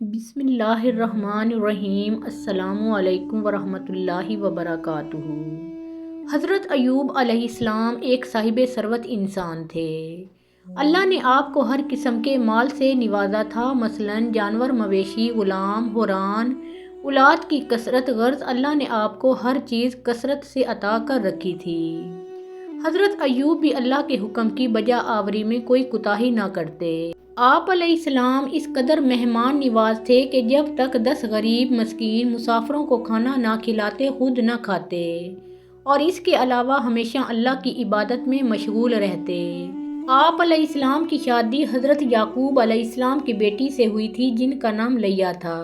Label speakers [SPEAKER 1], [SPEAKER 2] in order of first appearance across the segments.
[SPEAKER 1] بسم اللہ الرحمن الرحیم۔ السلام علیکم ورحمۃ اللہ وبرکاتہ۔ حضرت ایوب علیہ السلام ایک صاحب ثروت انسان تھے۔ اللہ نے آپ کو ہر قسم کے مال سے نوازا تھا، مثلاً جانور، مویشی، غلام، حوران، اولاد کی کثرت، غرض اللہ نے آپ کو ہر چیز کثرت سے عطا کر رکھی تھی۔ حضرت ایوب بھی اللہ کے حکم کی بجا آوری میں کوئی کوتاہی نہ کرتے۔ آپ علیہ السلام اس قدر مہمان نواز تھے کہ جب تک 10 غریب مسکین مسافروں کو کھانا نہ کھلاتے خود نہ کھاتے، اور اس کے علاوہ ہمیشہ اللہ کی عبادت میں مشغول رہتے۔ آپ علیہ السلام کی شادی حضرت یعقوب علیہ السلام کی بیٹی سے ہوئی تھی جن کا نام لیا تھا۔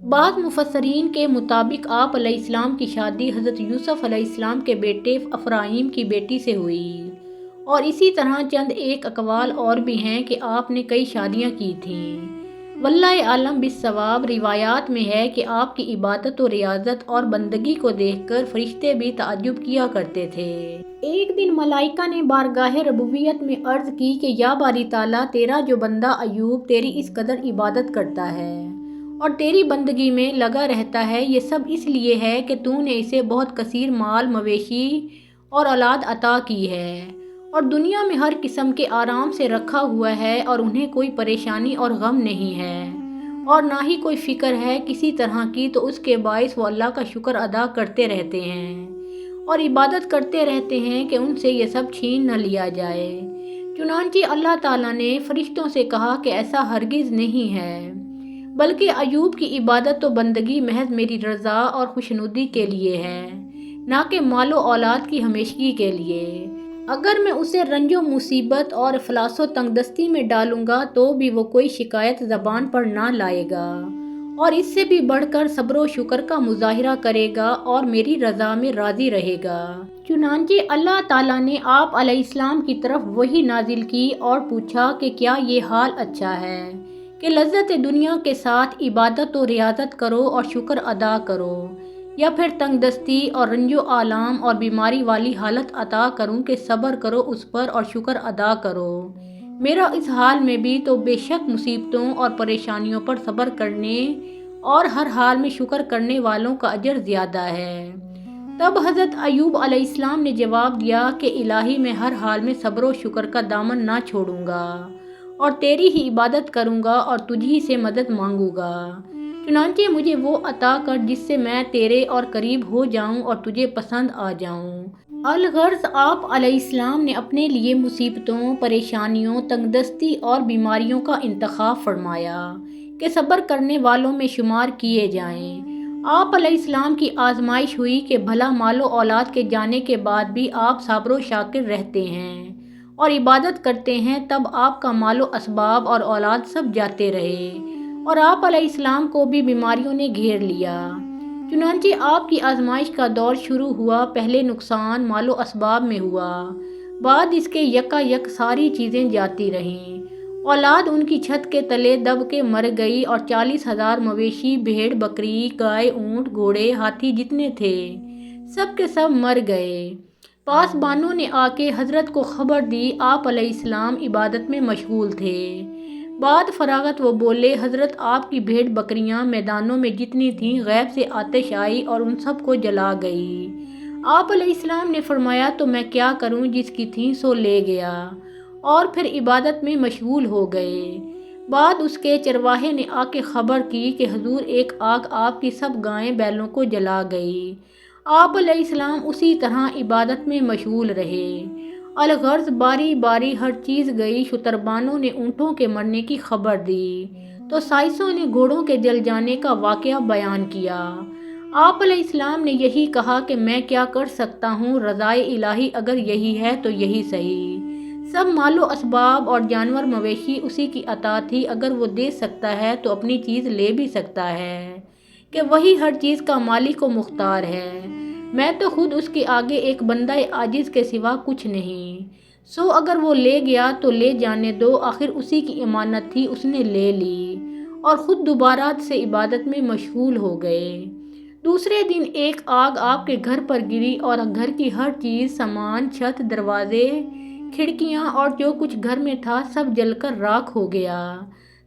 [SPEAKER 1] بعض مفسرین کے مطابق آپ علیہ السلام کی شادی حضرت یوسف علیہ السلام کے بیٹے افرایم کی بیٹی سے ہوئی، اور اسی طرح چند ایک اقوال اور بھی ہیں کہ آپ نے کئی شادیاں کی تھیں۔ واللہ عالم بالصواب۔ روایات میں ہے کہ آپ کی عبادت و ریاضت اور بندگی کو دیکھ کر فرشتے بھی تعجب کیا کرتے تھے۔ ایک دن ملائکہ نے بارگاہ ربوبیت میں عرض کی کہ یا باری تعالیٰ، تیرا جو بندہ ایوب تیری اس قدر عبادت کرتا ہے اور تیری بندگی میں لگا رہتا ہے، یہ سب اس لیے ہے کہ تو نے اسے بہت کثیر مال، مویشی اور اولاد عطا کی ہے، اور دنیا میں ہر قسم کے آرام سے رکھا ہوا ہے، اور انہیں کوئی پریشانی اور غم نہیں ہے، اور نہ ہی کوئی فکر ہے کسی طرح کی، تو اس کے باعث وہ اللہ کا شکر ادا کرتے رہتے ہیں اور عبادت کرتے رہتے ہیں کہ ان سے یہ سب چھین نہ لیا جائے۔ چنانچہ اللہ تعالیٰ نے فرشتوں سے کہا کہ ایسا ہرگز نہیں ہے، بلکہ ایوب کی عبادت و بندگی محض میری رضا اور خوشنودی کے لیے ہے، نہ کہ مال و اولاد کی ہمیشگی کے لیے۔ اگر میں اسے رنج و مصیبت اور افلاس و تنگ دستی میں ڈالوں گا تو بھی وہ کوئی شکایت زبان پر نہ لائے گا، اور اس سے بھی بڑھ کر صبر و شکر کا مظاہرہ کرے گا اور میری رضا میں راضی رہے گا۔ چنانچہ اللہ تعالیٰ نے آپ علیہ السلام کی طرف وحی نازل کی اور پوچھا کہ کیا یہ حال اچھا ہے کہ لذت دنیا کے ساتھ عبادت و ریاضت کرو اور شکر ادا کرو، یا پھر تنگ دستی اور رنج و آلام اور بیماری والی حالت عطا کروں کہ صبر کرو اس پر اور شکر ادا کرو میرا اس حال میں بھی، تو بے شک مصیبتوں اور پریشانیوں پر صبر کرنے اور ہر حال میں شکر کرنے والوں کا اجر زیادہ ہے۔ تب حضرت ایوب علیہ السلام نے جواب دیا کہ الہی، میں ہر حال میں صبر و شکر کا دامن نہ چھوڑوں گا، اور تیری ہی عبادت کروں گا اور تجھ ہی سے مدد مانگوں گا، چنانچہ مجھے وہ عطا کر جس سے میں تیرے اور قریب ہو جاؤں اور تجھے پسند آ جاؤں۔ الغرض آپ علیہ السلام نے اپنے لیے مصیبتوں، پریشانیوں، تنگ دستی اور بیماریوں کا انتخاب فرمایا کہ صبر کرنے والوں میں شمار کیے جائیں۔ آپ علیہ السلام کی آزمائش ہوئی کہ بھلا مال و اولاد کے جانے کے بعد بھی آپ صابر و شاکر رہتے ہیں اور عبادت کرتے ہیں، تب آپ کا مال و اسباب اور اولاد سب جاتے رہے، اور آپ علیہ السلام کو بھی بیماریوں نے گھیر لیا۔ چنانچہ آپ کی آزمائش کا دور شروع ہوا۔ پہلے نقصان مال و اسباب میں ہوا، بعد اس کے یکا یک ساری چیزیں جاتی رہیں، اولاد ان کی چھت کے تلے دب کے مر گئی، اور 40,000 مویشی، بھیڑ بکری، گائے، اونٹ، گھوڑے، ہاتھی جتنے تھے سب کے سب مر گئے۔ پاسبانوں نے آ کے حضرت کو خبر دی۔ آپ علیہ السلام عبادت میں مشغول تھے۔ بعد فراغت وہ بولے، حضرت آپ کی بھیڑ بکریاں میدانوں میں جتنی تھیں غیب سے آتش آئی اور ان سب کو جلا گئی۔ آپ علیہ السلام نے فرمایا تو میں کیا کروں، جس کی تھیں سو لے گیا، اور پھر عبادت میں مشغول ہو گئے۔ بعد اس کے چرواہے نے آ کے خبر کی کہ حضور ایک آگ آپ کی سب گائیں بیلوں کو جلا گئی۔ آپ علیہ السلام اسی طرح عبادت میں مشغول رہے۔ الغرض باری باری ہر چیز گئی۔ شتربانوں نے اونٹوں کے مرنے کی خبر دی تو سائسوں نے گھوڑوں کے جل جانے کا واقعہ بیان کیا۔ آپ علیہ السلام نے یہی کہا کہ میں کیا کر سکتا ہوں، رضائے الہی اگر یہی ہے تو یہی صحیح۔ سب مال و اسباب اور جانور مویشی اسی کی عطا تھی، اگر وہ دے سکتا ہے تو اپنی چیز لے بھی سکتا ہے کہ وہی ہر چیز کا مالک و مختار ہے۔ میں تو خود اس کے آگے ایک بندہ عاجز کے سوا کچھ نہیں، سو اگر وہ لے گیا تو لے جانے دو، آخر اسی کی امانت تھی، اس نے لے لی، اور خود دوبارہ سے عبادت میں مشغول ہو گئے۔ دوسرے دن ایک آگ آپ کے گھر پر گری اور گھر کی ہر چیز، سامان، چھت، دروازے، کھڑکیاں اور جو کچھ گھر میں تھا سب جل کر راکھ ہو گیا۔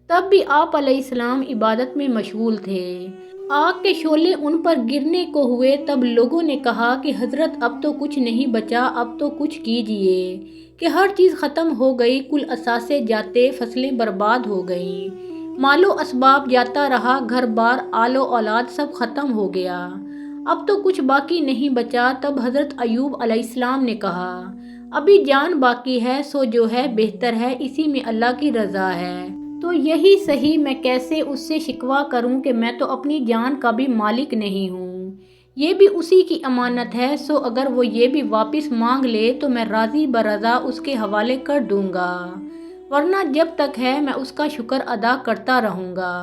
[SPEAKER 1] تب بھی آپ علیہ السلام عبادت میں مشغول تھے۔ آگ کے شعلے ان پر گرنے کو ہوئے تب لوگوں نے کہا کہ حضرت اب تو کچھ نہیں بچا، اب تو کچھ کیجئے کہ ہر چیز ختم ہو گئی، کل اثاثے جاتے، فصلیں برباد ہو گئیں، مال و اسباب جاتا رہا، گھر بار آل و اولاد سب ختم ہو گیا، اب تو کچھ باقی نہیں بچا۔ تب حضرت ایوب علیہ السلام نے کہا ابھی جان باقی ہے، سو جو ہے بہتر ہے، اسی میں اللہ کی رضا ہے، تو یہی صحیح، میں کیسے اس سے شکوہ کروں کہ میں تو اپنی جان کا بھی مالک نہیں ہوں، یہ بھی اسی کی امانت ہے، سو اگر وہ یہ بھی واپس مانگ لے تو میں راضی برضا اس کے حوالے کر دوں گا، ورنہ جب تک ہے میں اس کا شکر ادا کرتا رہوں گا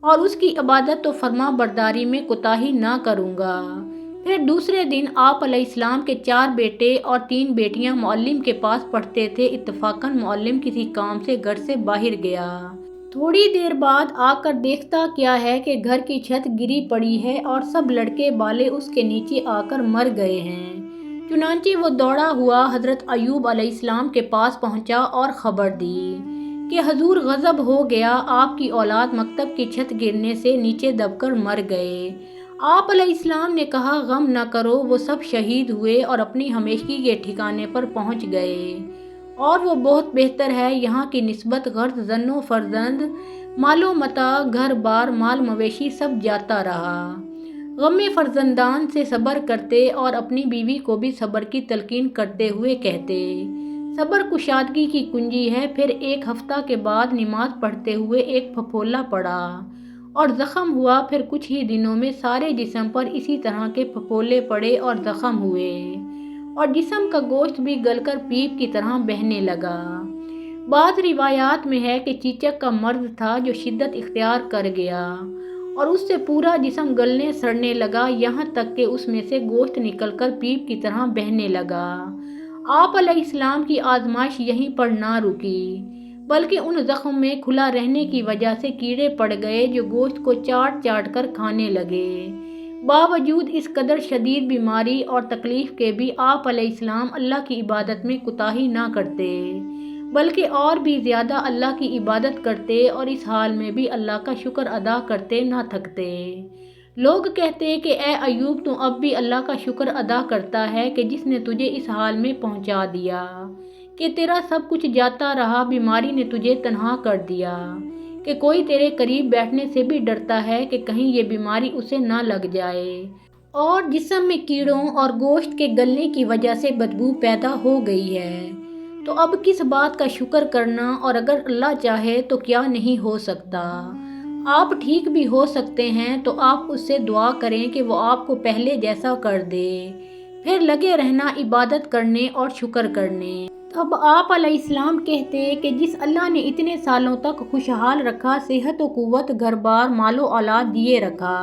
[SPEAKER 1] اور اس کی عبادت و فرما برداری میں کوتاہی نہ کروں گا۔ پھر دوسرے دن آپ علیہ السلام کے 4 بیٹے اور 3 بیٹیاں معلم کے پاس پڑھتے تھے، اتفاقاً معلم کسی کام سے گھر سے باہر گیا، تھوڑی دیر بعد آ کر دیکھتا کیا ہے کہ گھر کی چھت گری پڑی ہے اور سب لڑکے بالے اس کے نیچے آ کر مر گئے ہیں۔ چنانچہ وہ دوڑا ہوا حضرت ایوب علیہ السلام کے پاس پہنچا اور خبر دی کہ حضور غضب ہو گیا، آپ کی اولاد مکتب کی چھت گرنے سے نیچے دب کر مر گئے۔ آپ علیہ السلام نے کہا غم نہ کرو، وہ سب شہید ہوئے اور اپنی ہمیشگی کے ٹھکانے پر پہنچ گئے، اور وہ بہت بہتر ہے یہاں کی نسبت، غرض زن و فرزند، مال و متاع، گھر بار، مال مویشی سب جاتا رہا۔ غم فرزندان سے صبر کرتے اور اپنی بیوی کو بھی صبر کی تلقین کرتے ہوئے کہتے صبر کشادگی کی کنجی ہے۔ پھر 1 ہفتہ کے بعد نماز پڑھتے ہوئے ایک پھپھولا پڑا اور زخم ہوا، پھر کچھ ہی دنوں میں سارے جسم پر اسی طرح کے پھپھولے پڑے اور زخم ہوئے اور جسم کا گوشت بھی گل کر پیپ کی طرح بہنے لگا۔ بعض روایات میں ہے کہ چیچک کا مرض تھا جو شدت اختیار کر گیا اور اس سے پورا جسم گلنے سڑنے لگا، یہاں تک کہ اس میں سے گوشت نکل کر پیپ کی طرح بہنے لگا۔ آپ علیہ السلام کی آزمائش یہیں پر نہ رکی، بلکہ ان زخم میں کھلا رہنے کی وجہ سے کیڑے پڑ گئے جو گوشت کو چاٹ چاٹ کر کھانے لگے۔ باوجود اس قدر شدید بیماری اور تکلیف کے بھی آپ علیہ السلام اللہ کی عبادت میں کوتاہی نہ کرتے، بلکہ اور بھی زیادہ اللہ کی عبادت کرتے اور اس حال میں بھی اللہ کا شکر ادا کرتے نہ تھکتے۔ لوگ کہتے کہ اے ایوب، تو اب بھی اللہ کا شکر ادا کرتا ہے کہ جس نے تجھے اس حال میں پہنچا دیا کہ تیرا سب کچھ جاتا رہا، بیماری نے تجھے تنہا کر دیا کہ کوئی تیرے قریب بیٹھنے سے بھی ڈرتا ہے کہ کہیں یہ بیماری اسے نہ لگ جائے، اور جسم میں کیڑوں اور گوشت کے گلنے کی وجہ سے بدبو پیدا ہو گئی ہے، تو اب کس بات کا شکر کرنا، اور اگر اللہ چاہے تو کیا نہیں ہو سکتا، آپ ٹھیک بھی ہو سکتے ہیں، تو آپ اس سے دعا کریں کہ وہ آپ کو پہلے جیسا کر دے، پھر لگے رہنا عبادت کرنے اور شکر کرنے۔ تب آپ علیہ السلام کہتے کہ جس اللہ نے اتنے سالوں تک خوشحال رکھا، صحت و قوت، گھر بار، مال و اولاد دیے رکھا،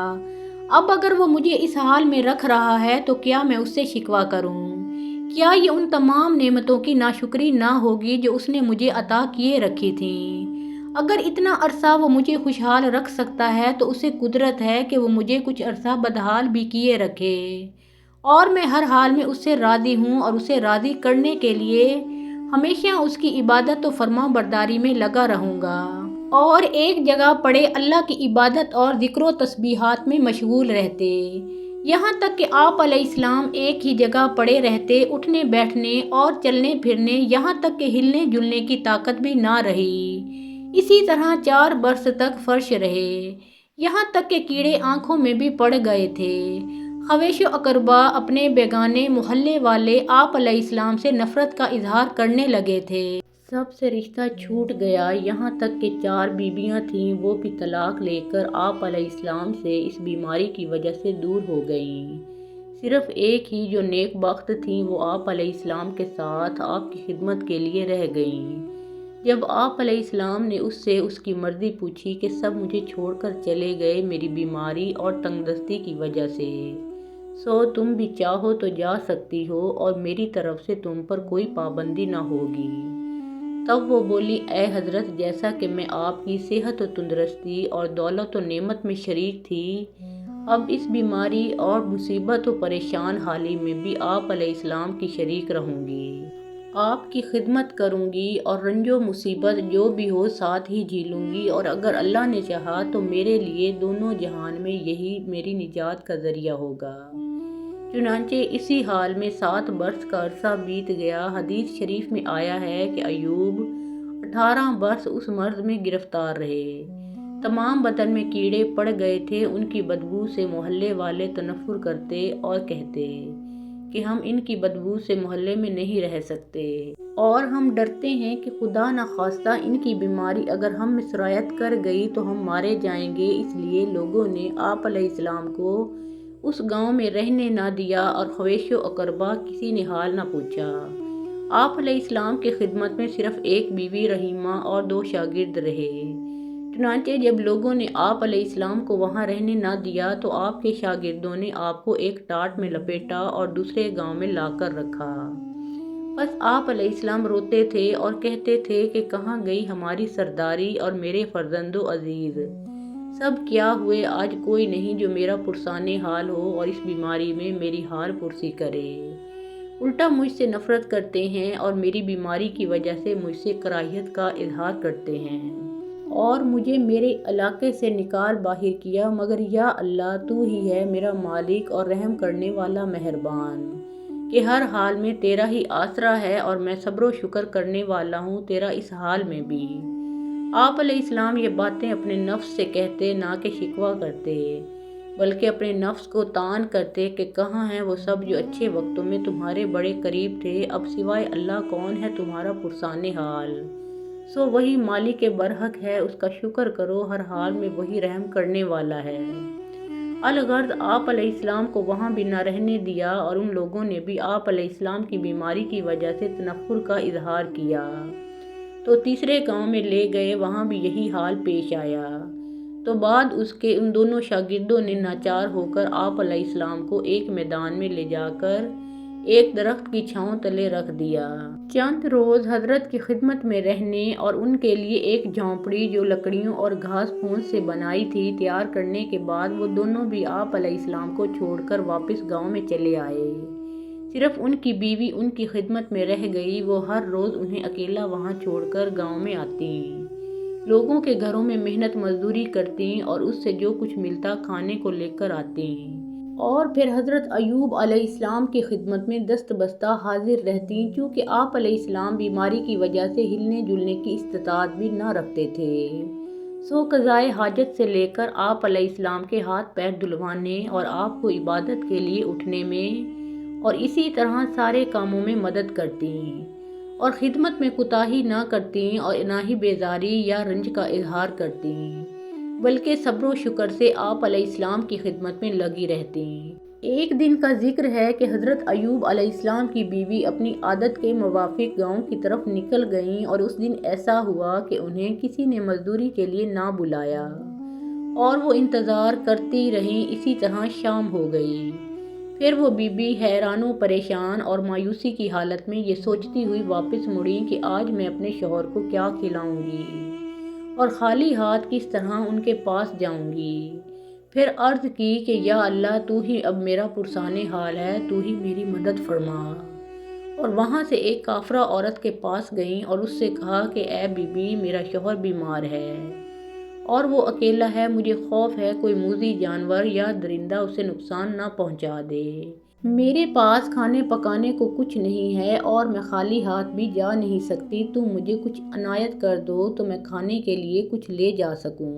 [SPEAKER 1] اب اگر وہ مجھے اس حال میں رکھ رہا ہے تو کیا میں اس سے شکوہ کروں؟ کیا یہ ان تمام نعمتوں کی ناشکری نہ ہوگی جو اس نے مجھے عطا کیے رکھی تھیں؟ اگر اتنا عرصہ وہ مجھے خوشحال رکھ سکتا ہے تو اسے قدرت ہے کہ وہ مجھے کچھ عرصہ بدحال بھی کیے رکھے، اور میں ہر حال میں اس سے راضی ہوں اور اسے راضی کرنے کے لیے ہمیشہ اس کی عبادت و فرما برداری میں لگا رہوں گا، اور ایک جگہ پڑے اللہ کی عبادت اور ذکر و تسبیحات میں مشغول رہتے، یہاں تک کہ آپ علیہ السلام ایک ہی جگہ پڑے رہتے، اٹھنے بیٹھنے اور چلنے پھرنے، یہاں تک کہ ہلنے جلنے کی طاقت بھی نہ رہی۔ اسی طرح 4 برس تک فرش رہے، یہاں تک کہ کیڑے آنکھوں میں بھی پڑ گئے تھے۔ خویش و اقربا، اپنے بیگانے محلے والے آپ علیہ السلام سے نفرت کا اظہار کرنے لگے تھے، سب سے رشتہ چھوٹ گیا، یہاں تک کہ 4 بیویاں تھیں، وہ بھی طلاق لے کر آپ علیہ السلام سے اس بیماری کی وجہ سے دور ہو گئیں، صرف ایک ہی جو نیک بخت تھیں وہ آپ علیہ السلام کے ساتھ آپ کی خدمت کے لیے رہ گئیں۔ جب آپ علیہ السلام نے اس سے اس کی مرضی پوچھی کہ سب مجھے چھوڑ کر چلے گئے میری بیماری اور تنگ دستی کی وجہ سے، سو تم بھی چاہو تو جا سکتی ہو اور میری طرف سے تم پر کوئی پابندی نہ ہوگی، تب وہ بولی اے حضرت، جیسا کہ میں آپ کی صحت و تندرستی اور دولت و نعمت میں شریک تھی، اب اس بیماری اور مصیبت و پریشان حالی میں بھی آپ علیہ السلام کی شریک رہوں گی۔ آپ کی خدمت کروں گی اور رنج و مصیبت جو بھی ہو ساتھ ہی جھیلوں گی، اور اگر اللہ نے چاہا تو میرے لیے دونوں جہان میں یہی میری نجات کا ذریعہ ہوگا۔ چنانچہ اسی حال میں 7 برس کا عرصہ بیت گیا۔ حدیث شریف میں آیا ہے کہ ایوب 18 برس اس مرض میں گرفتار رہے۔ تمام بدن میں کیڑے پڑ گئے تھے۔ ان کی بدبو سے محلے والے تنفر کرتے اور کہتے کہ ہم ان کی بدبو سے محلے میں نہیں رہ سکتے، اور ہم ڈرتے ہیں کہ خدا نخواستہ ان کی بیماری اگر ہم میں سرایت کر گئی تو ہم مارے جائیں گے۔ اس لیے لوگوں نے آپ علیہ السلام کو اس گاؤں میں رہنے نہ دیا اور خویش و اقربا کسی نے حال نہ پوچھا۔ آپ علیہ السلام کی خدمت میں صرف ایک بیوی رحیمہ اور 2 شاگرد رہے۔ چنانچہ جب لوگوں نے آپ علیہ السلام کو وہاں رہنے نہ دیا تو آپ کے شاگردوں نے آپ کو ایک ٹاٹ میں لپیٹا اور دوسرے گاؤں میں لا کر رکھا۔ بس آپ علیہ السلام روتے تھے اور کہتے تھے کہ کہاں گئی ہماری سرداری اور میرے فرزند و عزیز؟ سب کیا ہوئے، آج کوئی نہیں جو میرا پرسان حال ہو اور اس بیماری میں میری حال پرسی کرے۔ الٹا مجھ سے نفرت کرتے ہیں اور میری بیماری کی وجہ سے مجھ سے کراہیت کا اظہار کرتے ہیں، اور مجھے میرے علاقے سے نکال باہر کیا۔ مگر یا اللہ، تو ہی ہے میرا مالک اور رحم کرنے والا مہربان، کہ ہر حال میں تیرا ہی آسرا ہے اور میں صبر و شکر کرنے والا ہوں تیرا اس حال میں بھی۔ آپ علیہ السلام یہ باتیں اپنے نفس سے کہتے، نہ کہ شکوہ کرتے، بلکہ اپنے نفس کو طعن کرتے کہ کہاں ہیں وہ سب جو اچھے وقتوں میں تمہارے بڑے قریب تھے؟ اب سوائے اللہ کون ہے تمہارا پرسان حال؟ سو وہی مالک برحق ہے، اس کا شکر کرو، ہر حال میں وہی رحم کرنے والا ہے۔ الغرض آپ علیہ السلام کو وہاں بھی نہ رہنے دیا، اور ان لوگوں نے بھی آپ علیہ السلام کی بیماری کی وجہ سے تنفر کا اظہار کیا تو تیسرے گاؤں میں لے گئے، وہاں بھی یہی حال پیش آیا۔ تو بعد اس کے ان دونوں شاگردوں نے ناچار ہو کر آپ علیہ السلام کو ایک میدان میں لے جا کر ایک درخت کی چھاؤں تلے رکھ دیا۔ چند روز حضرت کی خدمت میں رہنے اور ان کے لیے ایک جھونپڑی جو لکڑیوں اور گھاس پھوس سے بنائی تھی تیار کرنے کے بعد وہ دونوں بھی آپ علیہ السلام کو چھوڑ کر واپس گاؤں میں چلے آئے۔ صرف ان کی بیوی ان کی خدمت میں رہ گئی۔ وہ ہر روز انہیں اکیلا وہاں چھوڑ کر گاؤں میں آتی، لوگوں کے گھروں میں محنت مزدوری کرتی اور اس سے جو کچھ ملتا کھانے کو لے کر آتی، اور پھر حضرت ایوب علیہ السلام کی خدمت میں دست بستہ حاضر رہتی، چونکہ آپ علیہ السلام بیماری کی وجہ سے ہلنے جلنے کی استطاعت بھی نہ رکھتے تھے۔ سو قضائے حاجت سے لے کر آپ علیہ السلام کے ہاتھ پیر دھلوانے اور آپ کو عبادت کے لیے اٹھنے میں اور اسی طرح سارے کاموں میں مدد کرتی، اور خدمت میں کوتاہی نہ کرتی اور نہ ہی بیزاری یا رنج کا اظہار کرتی، بلکہ صبر و شکر سے آپ علیہ السلام کی خدمت میں لگی رہتی۔ ایک دن کا ذکر ہے کہ حضرت ایوب علیہ السلام کی بیوی اپنی عادت کے موافق گاؤں کی طرف نکل گئیں، اور اس دن ایسا ہوا کہ انہیں کسی نے مزدوری کے لیے نہ بلایا اور وہ انتظار کرتی رہیں۔ اسی طرح شام ہو گئی۔ پھر وہ بیوی حیران و پریشان اور مایوسی کی حالت میں یہ سوچتی ہوئی واپس مڑیں کہ آج میں اپنے شوہر کو کیا کھلاؤں گی اور خالی ہاتھ کس طرح ان کے پاس جاؤں گی۔ پھر عرض کی کہ یا اللہ، تو ہی اب میرا پرسان حال ہے، تو ہی میری مدد فرما، اور وہاں سے ایک کافرہ عورت کے پاس گئیں اور اس سے کہا کہ اے بی بی، میرا شوہر بیمار ہے اور وہ اکیلا ہے، مجھے خوف ہے کوئی موذی جانور یا درندہ اسے نقصان نہ پہنچا دے۔ میرے پاس کھانے پکانے کو کچھ نہیں ہے اور میں خالی ہاتھ بھی جا نہیں سکتی، تم مجھے کچھ عنایت کر دو تو میں کھانے کے لیے کچھ لے جا سکوں،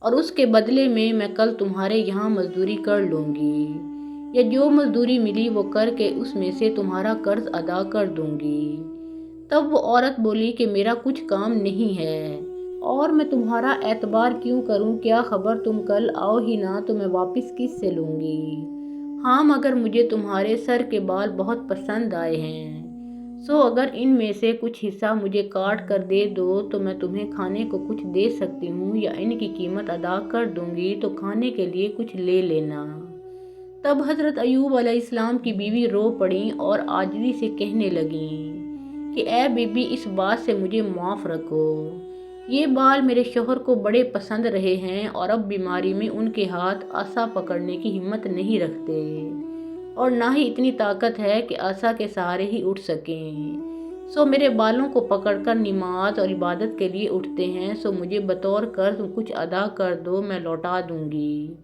[SPEAKER 1] اور اس کے بدلے میں کل تمہارے یہاں مزدوری کر لوں گی، یا جو مزدوری ملی وہ کر کے اس میں سے تمہارا قرض ادا کر دوں گی۔ تب وہ عورت بولی کہ میرا کچھ کام نہیں ہے اور میں تمہارا اعتبار کیوں کروں؟ کیا خبر تم کل آؤ ہی نہ تو میں واپس کس سے لوں گی؟ ہاں، مگر مجھے تمہارے سر کے بال بہت پسند آئے ہیں، سو اگر ان میں سے کچھ حصہ مجھے کاٹ کر دے دو تو میں تمہیں کھانے کو کچھ دے سکتی ہوں، یا ان کی قیمت ادا کر دوں گی تو کھانے کے لیے کچھ لے لینا۔ تب حضرت ایوب علیہ السلام کی بیوی رو پڑیں اور عاجزی سے کہنے لگیں کہ اے بی بی، اس بات سے مجھے معاف رکھو، یہ بال میرے شوہر کو بڑے پسند رہے ہیں اور اب بیماری میں ان کے ہاتھ عصا پکڑنے کی ہمت نہیں رکھتے اور نہ ہی اتنی طاقت ہے کہ عصا کے سہارے ہی اٹھ سکیں۔ سو میرے بالوں کو پکڑ کر نماز اور عبادت کے لیے اٹھتے ہیں، سو مجھے بطور قرض کچھ ادا کر دو، میں لوٹا دوں گی۔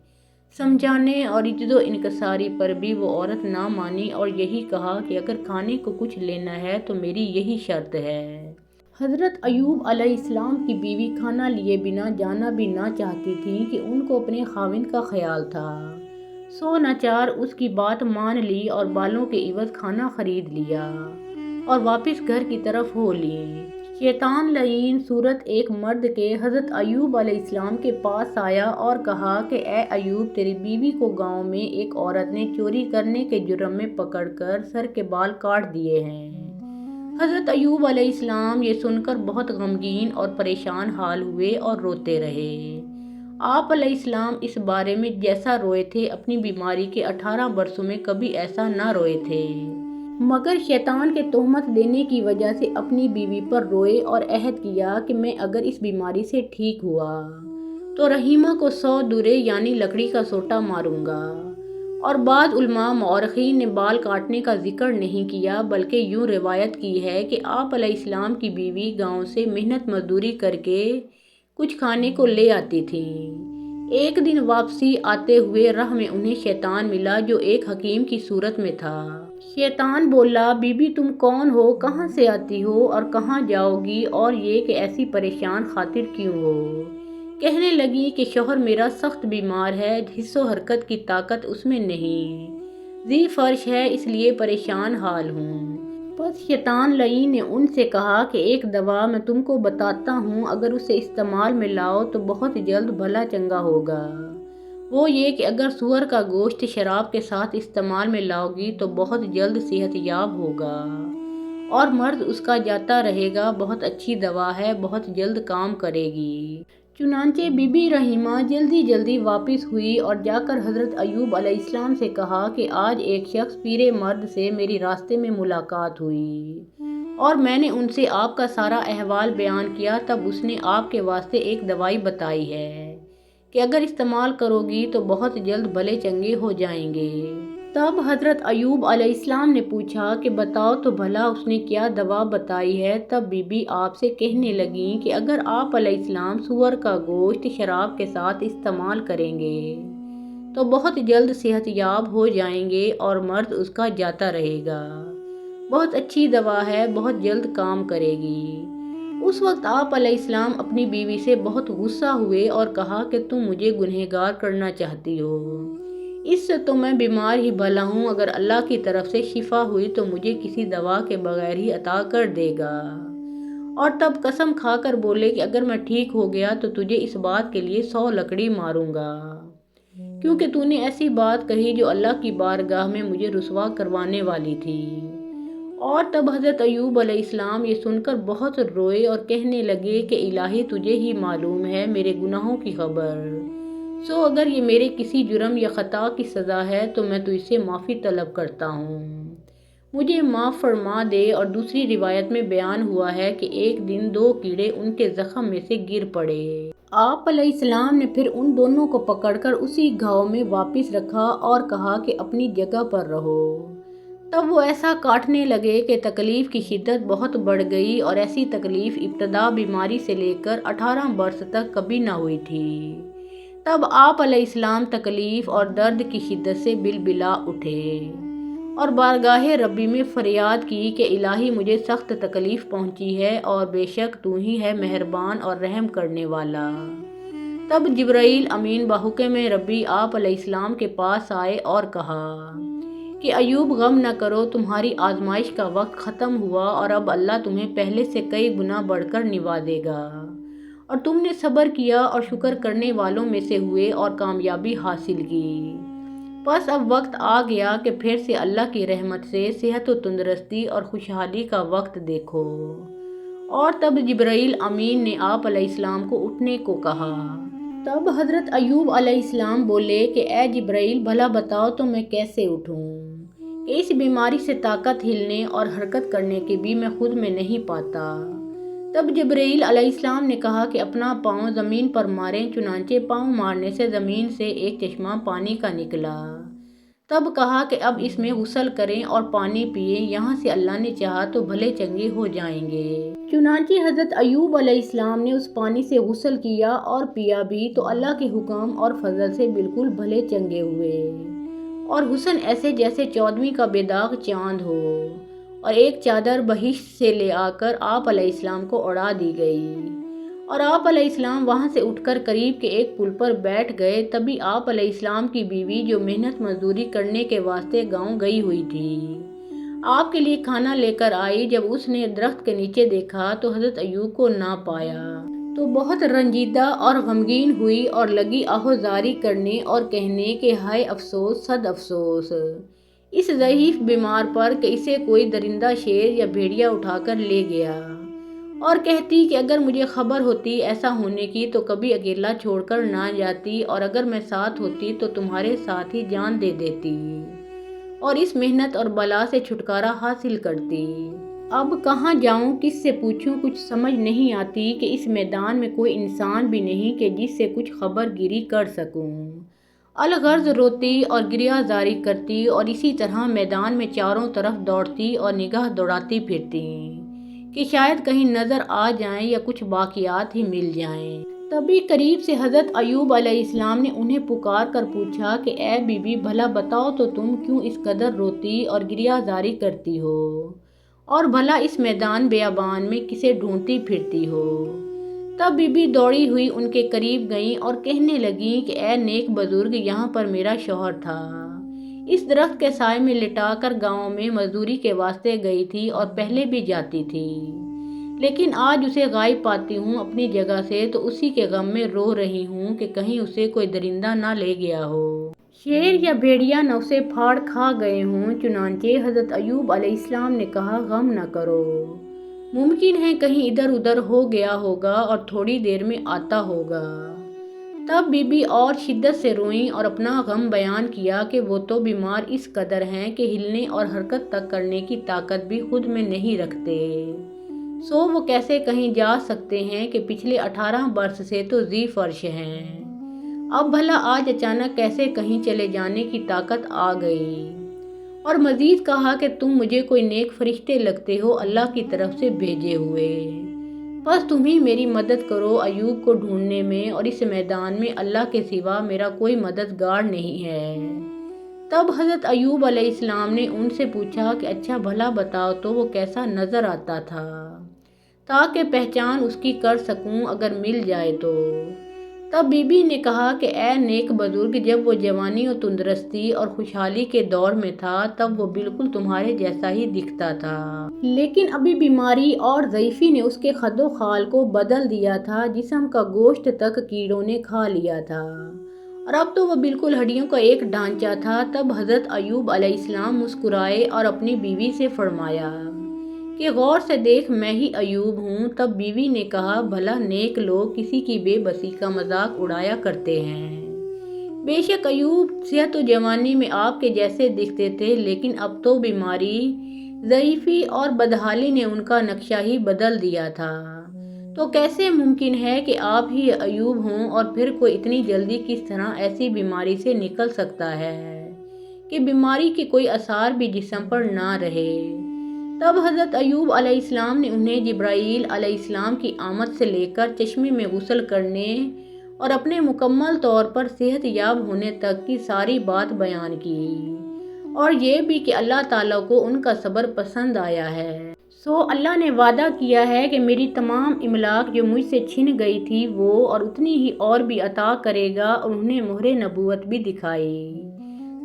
[SPEAKER 1] سمجھانے اور اجد و انکساری پر بھی وہ عورت نہ مانی اور یہی کہا کہ اگر کھانے کو کچھ لینا ہے تو میری یہی شرط ہے۔ حضرت ایوب علیہ السلام کی بیوی کھانا لیے بنا جانا بھی نہ چاہتی تھیں کہ ان کو اپنے خاوند کا خیال تھا، سو ناچار اس کی بات مان لی اور بالوں کے عوض کھانا خرید لیا اور واپس گھر کی طرف ہو لی۔ شیطان لعین صورت ایک مرد کے حضرت ایوب علیہ السلام کے پاس آیا اور کہا کہ اے ایوب، تیری بیوی کو گاؤں میں ایک عورت نے چوری کرنے کے جرم میں پکڑ کر سر کے بال کاٹ دیے ہیں۔ حضرت ایوب علیہ السلام یہ سن کر بہت غمگین اور پریشان حال ہوئے اور روتے رہے۔ آپ علیہ السلام اس بارے میں جیسا روئے تھے اپنی بیماری کے 18 برسوں میں کبھی ایسا نہ روئے تھے، مگر شیطان کے تہمت دینے کی وجہ سے اپنی بیوی پر روئے اور عہد کیا کہ میں اگر اس بیماری سے ٹھیک ہوا تو رحیمہ کو 100 درے یعنی لکڑی کا سوٹا ماروں گا۔ اور بعض علماء مورخین نے بال کاٹنے کا ذکر نہیں کیا، بلکہ یوں روایت کی ہے کہ آپ علیہ السلام کی بیوی گاؤں سے محنت مزدوری کر کے کچھ کھانے کو لے آتی تھیں۔ ایک دن واپسی آتے ہوئے راہ میں انہیں شیطان ملا جو ایک حکیم کی صورت میں تھا۔ شیطان بولا، بی بی تم کون ہو، کہاں سے آتی ہو اور کہاں جاؤ گی، اور یہ کہ ایسی پریشان خاطر کیوں ہو؟ کہنے لگی کہ شوہر میرا سخت بیمار ہے، حس و حرکت کی طاقت اس میں نہیں، ذی فرش ہے، اس لیے پریشان حال ہوں۔ پس شیطان لعین نے ان سے کہا کہ ایک دوا میں تم کو بتاتا ہوں، اگر اسے استعمال میں لاؤ تو بہت جلد بھلا چنگا ہوگا۔ وہ یہ کہ اگر سور کا گوشت شراب کے ساتھ استعمال میں لاؤ گی تو بہت جلد صحت یاب ہوگا اور مرض اس کا جاتا رہے گا، بہت اچھی دوا ہے، بہت جلد کام کرے گی۔ چنانچہ بی بی رحیمہ جلدی واپس ہوئی اور جا کر حضرت ایوب علیہ السلام سے کہا کہ آج ایک شخص پیرے مرد سے میری راستے میں ملاقات ہوئی اور میں نے ان سے آپ کا سارا احوال بیان کیا، تب اس نے آپ کے واسطے ایک دوائی بتائی ہے کہ اگر استعمال کرو گی تو بہت جلد بھلے چنگے ہو جائیں گے۔ تب حضرت ایوب علیہ السلام نے پوچھا کہ بتاؤ تو بھلا اس نے کیا دوا بتائی ہے؟ تب بی بی آپ سے کہنے لگیں کہ اگر آپ علیہ السلام سور کا گوشت شراب کے ساتھ استعمال کریں گے تو بہت جلد صحت یاب ہو جائیں گے اور مرض اس کا جاتا رہے گا، بہت اچھی دوا ہے، بہت جلد کام کرے گی۔ اس وقت آپ علیہ السلام اپنی بیوی سے بہت غصہ ہوئے اور کہا کہ تم مجھے گنہگار کرنا چاہتی ہو، اس سے تو میں بیمار ہی بھلا ہوں، اگر اللہ کی طرف سے شفا ہوئی تو مجھے کسی دوا کے بغیر ہی عطا کر دے گا۔ اور تب قسم کھا کر بولے کہ اگر میں ٹھیک ہو گیا تو تجھے اس بات کے لیے 100 لکڑی ماروں گا، کیونکہ تو نے ایسی بات کہی جو اللہ کی بارگاہ میں مجھے رسوا کروانے والی تھی۔ اور تب حضرت ایوب علیہ السلام یہ سن کر بہت روئے اور کہنے لگے کہ الہی تجھے ہی معلوم ہے میرے گناہوں کی خبر، سو اگر یہ میرے کسی جرم یا خطا کی سزا ہے تو میں تجھ سے معافی طلب کرتا ہوں، مجھے معاف فرما دے۔ اور دوسری روایت میں بیان ہوا ہے کہ ایک دن 2 کیڑے ان کے زخم میں سے گر پڑے۔ آپ علیہ السلام نے پھر ان دونوں کو پکڑ کر اسی گھاؤ میں واپس رکھا اور کہا کہ اپنی جگہ پر رہو۔ تب وہ ایسا کاٹنے لگے کہ تکلیف کی شدت بہت بڑھ گئی، اور ایسی تکلیف ابتدا بیماری سے لے کر 18 برس تک کبھی نہ ہوئی تھی۔ تب آپ علیہ السلام تکلیف اور درد کی شدت سے بلبلا اٹھے اور بارگاہ ربی میں فریاد کی کہ الہی مجھے سخت تکلیف پہنچی ہے اور بے شک تو ہی ہے مہربان اور رحم کرنے والا۔ تب جبرائیل امین بحکم ربی آپ علیہ السلام کے پاس آئے اور کہا کہ ایوب غم نہ کرو، تمہاری آزمائش کا وقت ختم ہوا اور اب اللہ تمہیں پہلے سے کئی گنا بڑھ کر نوازے گا، اور تم نے صبر کیا اور شکر کرنے والوں میں سے ہوئے اور کامیابی حاصل کی۔ بس اب وقت آ گیا کہ پھر سے اللہ کی رحمت سے صحت و تندرستی اور خوشحالی کا وقت دیکھو۔ اور تب جبرائیل امین نے آپ علیہ السلام کو اٹھنے کو کہا۔ تب حضرت ایوب علیہ السلام بولے کہ اے جبرائیل، بھلا بتاؤ تو میں کیسے اٹھوں کہ اس بیماری سے طاقت ہلنے اور حرکت کرنے کی بھی میں خود میں نہیں پاتا۔ تب جبرائیل علیہ السلام نے کہا کہ اپنا پاؤں زمین پر ماریں، چنانچہ پاؤں مارنے سے زمین سے ایک چشمہ پانی کا نکلا۔ تب کہا کہ اب اس میں غسل کریں اور پانی پئیں، یہاں سے اللہ نے چاہا تو بھلے چنگے ہو جائیں گے۔ چنانچہ حضرت ایوب علیہ السلام نے اس پانی سے غسل کیا اور پیا بھی تو اللہ کے حکم اور فضل سے بالکل بھلے چنگے ہوئے، اور حسن ایسے جیسے 14ویں کا بے داغ چاند ہو، اور ایک چادر بہشت سے لے آ کر آپ علیہ السلام کو اڑا دی گئی، اور آپ علیہ السلام وہاں سے اٹھ کر قریب کے ایک پل پر بیٹھ گئے۔ تبھی آپ علیہ السلام کی بیوی جو محنت مزدوری کرنے کے واسطے گاؤں گئی ہوئی تھی، آپ کے لیے کھانا لے کر آئی۔ جب اس نے درخت کے نیچے دیکھا تو حضرت ایوب کو نہ پایا تو بہت رنجیدہ اور غمگین ہوئی اور لگی آہوزاری کرنے اور کہنے کہ ہائے افسوس، صد افسوس اس ضعیف بیمار پر کہ اسے کوئی درندہ شیر یا بھیڑیا اٹھا کر لے گیا، اور کہتی کہ اگر مجھے خبر ہوتی ایسا ہونے کی تو کبھی اکیلا چھوڑ کر نہ جاتی، اور اگر میں ساتھ ہوتی تو تمہارے ساتھ ہی جان دے دیتی اور اس محنت اور بلا سے چھٹکارا حاصل کرتی۔ اب کہاں جاؤں، کس سے پوچھوں، کچھ سمجھ نہیں آتی کہ اس میدان میں کوئی انسان بھی نہیں کہ جس سے کچھ خبر گیری کر سکوں۔ الغرض روتی اور گریہ زاری کرتی اور اسی طرح میدان میں چاروں طرف دوڑتی اور نگاہ دوڑاتی پھرتی کہ شاید کہیں نظر آ جائیں یا کچھ باقیات ہی مل جائیں۔ تبھی قریب سے حضرت ایوب علیہ السلام نے انہیں پکار کر پوچھا کہ اے بی بی، بھلا بتاؤ تو تم کیوں اس قدر روتی اور گریہ زاری کرتی ہو، اور بھلا اس میدان بیابان میں کسے ڈھونڈتی پھرتی ہو؟ تب بی بی دوڑی ہوئی ان کے قریب گئیں اور کہنے لگیں کہ اے نیک بزرگ، یہاں پر میرا شوہر تھا، اس درخت کے سائے میں لٹا کر گاؤں میں مزدوری کے واسطے گئی تھی اور پہلے بھی جاتی تھی، لیکن آج اسے غائب پاتی ہوں اپنی جگہ سے تو اسی کے غم میں رو رہی ہوں کہ کہیں اسے کوئی درندہ نہ لے گیا ہو، شیر یا بھیڑیا نہ اسے پھاڑ کھا گئے ہوں۔ چنانچہ حضرت ایوب علیہ السلام نے کہا غم نہ کرو، ممکن ہے کہیں ادھر ادھر ہو گیا ہوگا اور تھوڑی دیر میں آتا ہوگا۔ تب بی بی اور شدت سے روئیں اور اپنا غم بیان کیا کہ وہ تو بیمار اس قدر ہیں کہ ہلنے اور حرکت تک کرنے کی طاقت بھی خود میں نہیں رکھتے، سو وہ کیسے کہیں جا سکتے ہیں کہ پچھلے 18 برس سے تو زی فرش ہیں، اب بھلا آج اچانک کیسے کہیں چلے جانے کی طاقت آ گئی؟ اور مزید کہا کہ تم مجھے کوئی نیک فرشتے لگتے ہو اللہ کی طرف سے بھیجے ہوئے، بس تم ہی میری مدد کرو ایوب کو ڈھونڈنے میں، اور اس میدان میں اللہ کے سوا میرا کوئی مددگار نہیں ہے۔ تب حضرت ایوب علیہ السلام نے ان سے پوچھا کہ اچھا بھلا بتاؤ تو وہ کیسا نظر آتا تھا تاکہ پہچان اس کی کر سکوں اگر مل جائے تو۔ تب بی بی نے کہا کہ اے نیک بزرگ، جب وہ جوانی اور تندرستی اور خوشحالی کے دور میں تھا تب وہ بالکل تمہارے جیسا ہی دکھتا تھا، لیکن ابھی بیماری اور ضعیفی نے اس کے خد و خال کو بدل دیا تھا، جسم کا گوشت تک کیڑوں نے کھا لیا تھا، اور اب تو وہ بالکل ہڈیوں کا ایک ڈھانچہ تھا۔ تب حضرت ایوب علیہ السلام مسکرائے اور اپنی بیوی سے فرمایا کہ غور سے دیکھ میں ہی ایوب ہوں۔ تب بیوی نے کہا بھلا نیک لوگ کسی کی بے بسی کا مذاق اڑایا کرتے ہیں، بے شک ایوب صحت و جوانی میں آپ کے جیسے دکھتے تھے، لیکن اب تو بیماری، ضعیفی اور بدحالی نے ان کا نقشہ ہی بدل دیا تھا، تو کیسے ممکن ہے کہ آپ ہی ایوب ہوں، اور پھر کوئی اتنی جلدی کس طرح ایسی بیماری سے نکل سکتا ہے کہ بیماری کے کوئی آثار بھی جسم پر نہ رہے؟ تب حضرت ایوب علیہ السلام نے انہیں جبرائیل علیہ السلام کی آمد سے لے کر چشمے میں غسل کرنے اور اپنے مکمل طور پر صحت یاب ہونے تک کی ساری بات بیان کی، اور یہ بھی کہ اللہ تعالیٰ کو ان کا صبر پسند آیا ہے، سو اللہ نے وعدہ کیا ہے کہ میری تمام املاک جو مجھ سے چھن گئی تھی وہ اور اتنی ہی اور بھی عطا کرے گا، اور انہیں مہر نبوت بھی دکھائی۔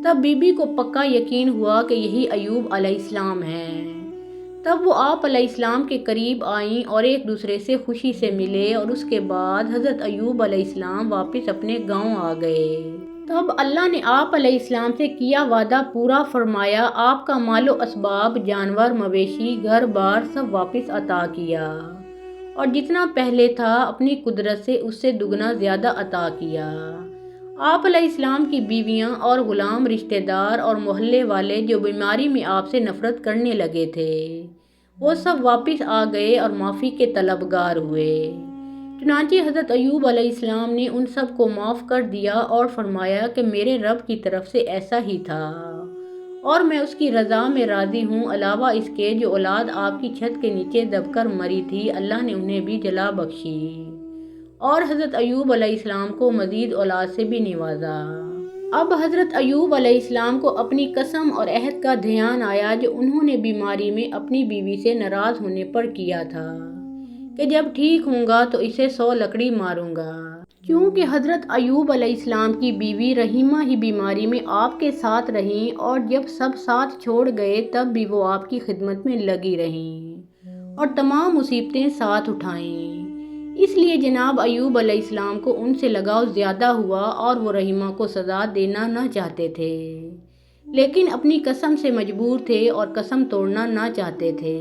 [SPEAKER 1] تب بی بی کو پکا یقین ہوا کہ یہی ایوب علیہ السلام ہیں۔ تب وہ آپ علیہ السلام کے قریب آئیں اور ایک دوسرے سے خوشی سے ملے، اور اس کے بعد حضرت ایوب علیہ السلام واپس اپنے گاؤں آ گئے۔ تب اللہ نے آپ علیہ السلام سے کیا وعدہ پورا فرمایا، آپ کا مال و اسباب، جانور، مویشی، گھر بار سب واپس عطا کیا، اور جتنا پہلے تھا اپنی قدرت سے اس سے دگنا زیادہ عطا کیا۔ آپ علیہ السلام کی بیویاں اور غلام، رشتہ دار اور محلے والے جو بیماری میں آپ سے نفرت کرنے لگے تھے وہ سب واپس آ گئے اور معافی کے طلبگار ہوئے۔ چنانچہ حضرت ایوب علیہ السلام نے ان سب کو معاف کر دیا اور فرمایا کہ میرے رب کی طرف سے ایسا ہی تھا۔ اور میں اس کی رضا میں راضی ہوں۔ علاوہ اس کے جو اولاد آپ کی چھت کے نیچے دب کر مری تھی، اللہ نے انہیں بھی جلا بخشی اور حضرت ایوب علیہ السلام کو مزید اولاد سے بھی نوازا۔ اب حضرت ایوب علیہ السلام کو اپنی قسم اور عہد کا دھیان آیا جو انہوں نے بیماری میں اپنی بیوی سے ناراض ہونے پر کیا تھا کہ جب ٹھیک ہوں گا تو اسے 100 لکڑی ماروں گا۔ کیونکہ حضرت ایوب علیہ السلام کی بیوی رحیمہ ہی بیماری میں آپ کے ساتھ رہیں اور جب سب ساتھ چھوڑ گئے تب بھی وہ آپ کی خدمت میں لگی رہیں اور تمام مصیبتیں ساتھ اٹھائیں۔ اس لیے جناب ایوب علیہ السلام کو ان سے لگاؤ زیادہ ہوا اور وہ رحیمہ کو سزا دینا نہ چاہتے تھے، لیکن اپنی قسم سے مجبور تھے اور قسم توڑنا نہ چاہتے تھے۔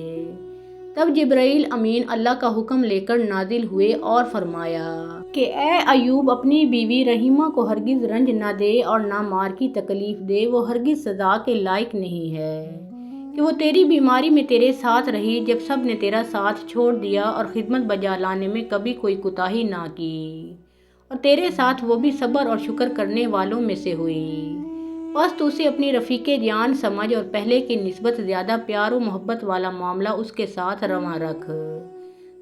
[SPEAKER 1] تب جبرائیل امین اللہ کا حکم لے کر نازل ہوئے اور فرمایا کہ اے ایوب، اپنی بیوی رحیمہ کو ہرگز رنج نہ دے اور نہ مار کی تکلیف دے، وہ ہرگز سزا کے لائق نہیں ہے کہ وہ تیری بیماری میں تیرے ساتھ رہی جب سب نے تیرا ساتھ چھوڑ دیا اور خدمت بجا لانے میں کبھی کوئی کوتاہی نہ کی، اور تیرے ساتھ وہ بھی صبر اور شکر کرنے والوں میں سے ہوئی۔ بس تو اسے اپنی رفیق جان سمجھ اور پہلے کی نسبت زیادہ پیار و محبت والا معاملہ اس کے ساتھ رواں رکھ۔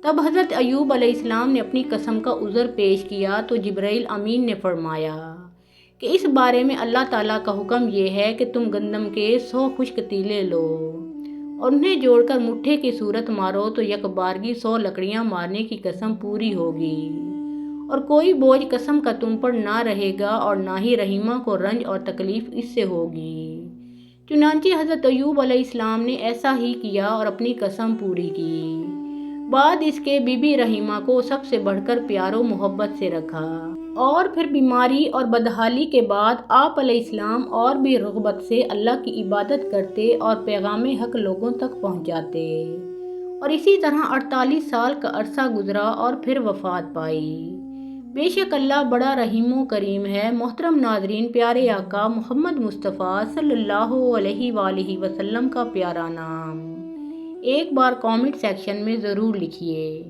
[SPEAKER 1] تب حضرت ایوب علیہ السلام نے اپنی قسم کا عذر پیش کیا تو جبرائیل امین نے فرمایا کہ اس بارے میں اللہ تعالیٰ کا حکم یہ ہے کہ تم گندم کے 100 خشک تیلے لو اور انہیں جوڑ کر مٹھے کی صورت مارو تو یک بارگی 100 لکڑیاں مارنے کی قسم پوری ہوگی اور کوئی بوجھ قسم کا تم پر نہ رہے گا اور نہ ہی رحیمہ کو رنج اور تکلیف اس سے ہوگی۔ چنانچہ حضرت ایوب علیہ السلام نے ایسا ہی کیا اور اپنی قسم پوری کی۔ بعد اس کے بی بی رحیمہ کو سب سے بڑھ کر پیار و محبت سے رکھا اور پھر بیماری اور بدحالی کے بعد آپ علیہ السلام اور بھی رغبت سے اللہ کی عبادت کرتے اور پیغام حق لوگوں تک پہنچاتے، اور اسی طرح 48 سال کا عرصہ گزرا اور پھر وفات پائی۔ بے شک اللہ بڑا رحیم و کریم ہے۔ محترم ناظرین، پیارے آقا محمد مصطفیٰ صلی اللہ علیہ وآلہ وسلم کا پیارا نام ایک بار کامنٹ سیکشن میں ضرور لکھیے۔